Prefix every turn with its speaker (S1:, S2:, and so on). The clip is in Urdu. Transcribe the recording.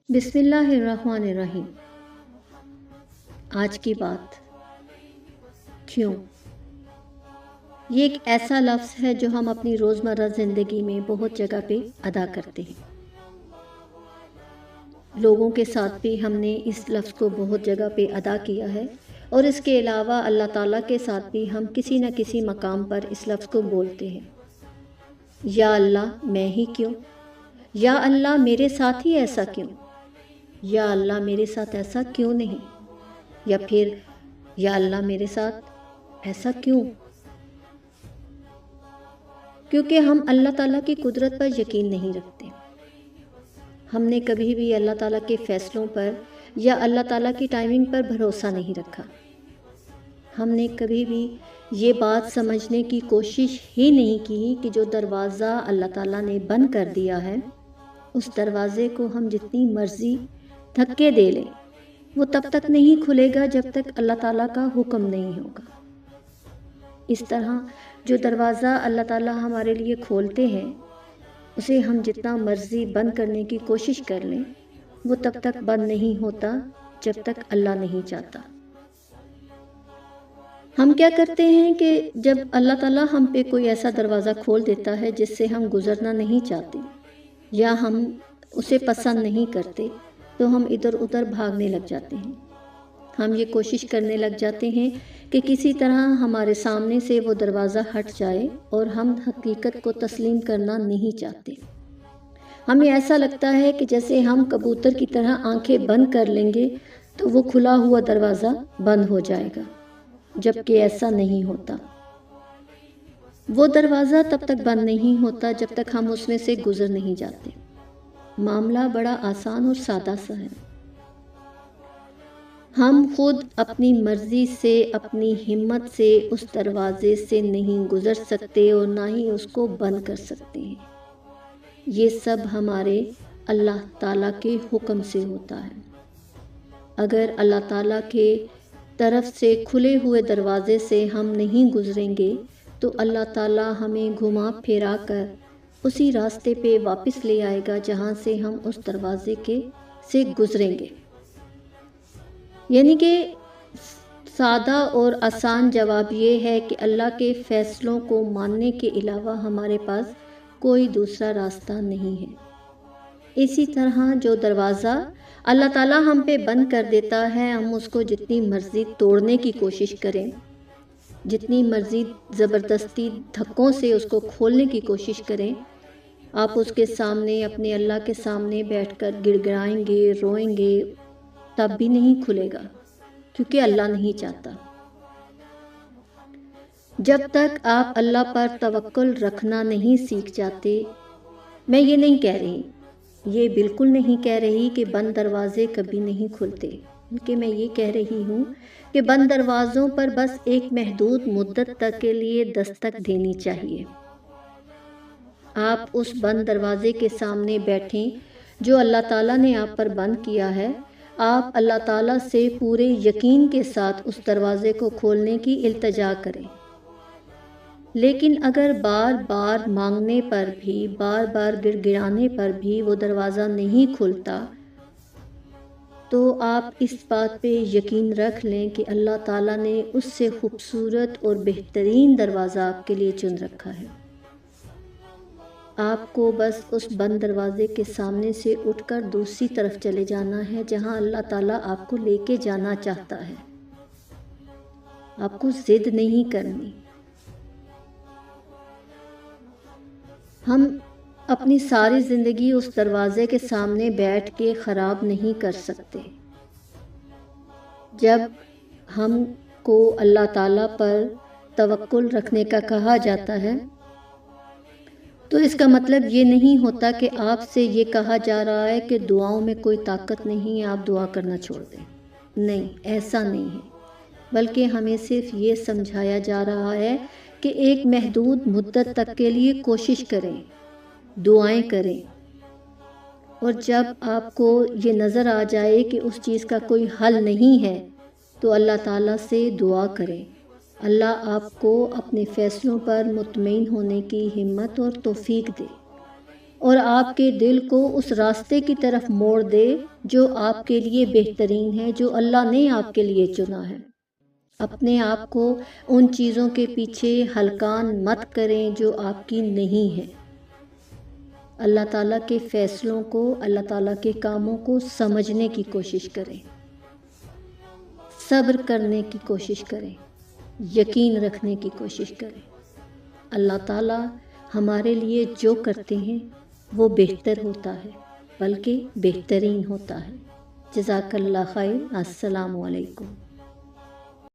S1: بسم اللہ الرحمن الرحیم۔ آج کی بات کیوں؟ یہ ایک ایسا لفظ ہے جو ہم اپنی روزمرہ زندگی میں بہت جگہ پہ ادا کرتے ہیں۔ لوگوں کے ساتھ بھی ہم نے اس لفظ کو بہت جگہ پہ ادا کیا ہے، اور اس کے علاوہ اللہ تعالیٰ کے ساتھ بھی ہم کسی نہ کسی مقام پر اس لفظ کو بولتے ہیں۔ یا اللہ میں ہی کیوں؟ یا اللہ میرے ساتھ ہی ایسا کیوں؟ یا اللہ میرے ساتھ ایسا کیوں نہیں؟ یا پھر یا اللہ میرے ساتھ ایسا کیوں؟ کیونکہ ہم اللہ تعالیٰ کی قدرت پر یقین نہیں رکھتے۔ ہم نے کبھی بھی اللہ تعالیٰ کے فیصلوں پر یا اللہ تعالیٰ کی ٹائمنگ پر بھروسہ نہیں رکھا۔ ہم نے کبھی بھی یہ بات سمجھنے کی کوشش ہی نہیں کی کہ جو دروازہ اللہ تعالیٰ نے بند کر دیا ہے، اس دروازے کو ہم جتنی مرضی دھکے دے لیں، وہ تب تک نہیں کھلے گا جب تک اللہ تعالیٰ کا حکم نہیں ہوگا۔ اس طرح جو دروازہ اللہ تعالیٰ ہمارے لیے کھولتے ہیں، اسے ہم جتنا مرضی بند کرنے کی کوشش کر لیں، وہ تب تک بند نہیں ہوتا جب تک اللہ نہیں چاہتا۔ ہم کیا کرتے ہیں کہ جب اللہ تعالیٰ ہم پہ کوئی ایسا دروازہ کھول دیتا ہے جس سے ہم گزرنا نہیں چاہتے یا ہم اسے پسند نہیں کرتے، تو ہم ادھر ادھر بھاگنے لگ جاتے ہیں۔ ہم یہ کوشش کرنے لگ جاتے ہیں کہ کسی طرح ہمارے سامنے سے وہ دروازہ ہٹ جائے، اور ہم حقیقت کو تسلیم کرنا نہیں چاہتے۔ ہمیں ایسا لگتا ہے کہ جیسے ہم کبوتر کی طرح آنکھیں بند کر لیں گے تو وہ کھلا ہوا دروازہ بند ہو جائے گا، جبکہ ایسا نہیں ہوتا۔ وہ دروازہ تب تک بند نہیں ہوتا جب تک ہم اس میں سے گزر نہیں جاتے۔ معاملہ بڑا آسان اور سادہ سا ہے۔ ہم خود اپنی مرضی سے، اپنی ہمت سے اس دروازے سے نہیں گزر سکتے اور نہ ہی اس کو بند کر سکتے ہیں۔ یہ سب ہمارے اللہ تعالیٰ کے حکم سے ہوتا ہے۔ اگر اللہ تعالیٰ کے طرف سے کھلے ہوئے دروازے سے ہم نہیں گزریں گے تو اللہ تعالیٰ ہمیں گھما پھرا کر اسی راستے پہ واپس لے آئے گا جہاں سے ہم اس دروازے سے گزریں گے۔ یعنی کہ سادہ اور آسان جواب یہ ہے کہ اللہ کے فیصلوں کو ماننے کے علاوہ ہمارے پاس کوئی دوسرا راستہ نہیں ہے۔ اسی طرح جو دروازہ اللہ تعالیٰ ہم پہ بند کر دیتا ہے، ہم اس کو جتنی مرضی توڑنے کی کوشش کریں، جتنی مرضی زبردستی دھکوں سے اس کو کھولنے کی کوشش کریں، آپ اس کے سامنے، اپنے اللہ کے سامنے بیٹھ کر گڑ گڑائیں گے، روئیں گے، تب بھی نہیں کھلے گا، کیونکہ اللہ نہیں چاہتا۔ جب تک آپ اللہ پر توکل رکھنا نہیں سیکھ جاتے، میں یہ نہیں کہہ رہی، یہ بالکل نہیں کہہ رہی کہ بند دروازے کبھی نہیں کھلتے، بلکہ میں یہ کہہ رہی ہوں کہ بند دروازوں پر بس ایک محدود مدت تک کے لیے دستک دینی چاہیے۔ آپ اس بند دروازے کے سامنے بیٹھیں جو اللہ تعالیٰ نے آپ پر بند کیا ہے۔ آپ اللہ تعالیٰ سے پورے یقین کے ساتھ اس دروازے کو کھولنے کی التجا کریں، لیکن اگر بار بار مانگنے پر بھی، بار بار گڑ گڑانے پر بھی وہ دروازہ نہیں کھلتا، تو آپ اس بات پہ یقین رکھ لیں کہ اللہ تعالیٰ نے اس سے خوبصورت اور بہترین دروازہ آپ کے لیے چن رکھا ہے۔ آپ کو بس اس بند دروازے کے سامنے سے اٹھ کر دوسری طرف چلے جانا ہے جہاں اللہ تعالیٰ آپ کو لے کے جانا چاہتا ہے۔ آپ کو ضد نہیں کرنی۔ ہم اپنی ساری زندگی اس دروازے کے سامنے بیٹھ کے خراب نہیں کر سکتے۔ جب ہم کو اللہ تعالیٰ پر توکل رکھنے کا کہا جاتا ہے تو اس کا مطلب یہ نہیں ہوتا کہ آپ سے یہ کہا جا رہا ہے کہ دعاؤں میں کوئی طاقت نہیں ہے، آپ دعا کرنا چھوڑ دیں۔ نہیں، ایسا نہیں ہے، بلکہ ہمیں صرف یہ سمجھایا جا رہا ہے کہ ایک محدود مدت تک کے لیے کوشش کریں، دعائیں کریں، اور جب آپ کو یہ نظر آ جائے کہ اس چیز کا کوئی حل نہیں ہے تو اللہ تعالیٰ سے دعا کریں۔ اللہ آپ کو اپنے فیصلوں پر مطمئن ہونے کی ہمت اور توفیق دے۔ اور آپ کے دل کو اس راستے کی طرف موڑ دے جو آپ کے لیے بہترین ہے، جو اللہ نے آپ کے لیے چنا ہے۔ اپنے آپ کو ان چیزوں کے پیچھے ہلکان مت کریں جو آپ کی نہیں ہیں۔ اللہ تعالیٰ کے فیصلوں کو، اللہ تعالیٰ کے کاموں کو سمجھنے کی کوشش کریں، صبر کرنے کی کوشش کریں، یقین رکھنے کی کوشش کریں۔ اللہ تعالیٰ ہمارے لیے جو کرتے ہیں وہ بہتر ہوتا ہے، بلکہ بہترین ہوتا ہے۔ جزاک اللہ خیر۔ السلام علیکم۔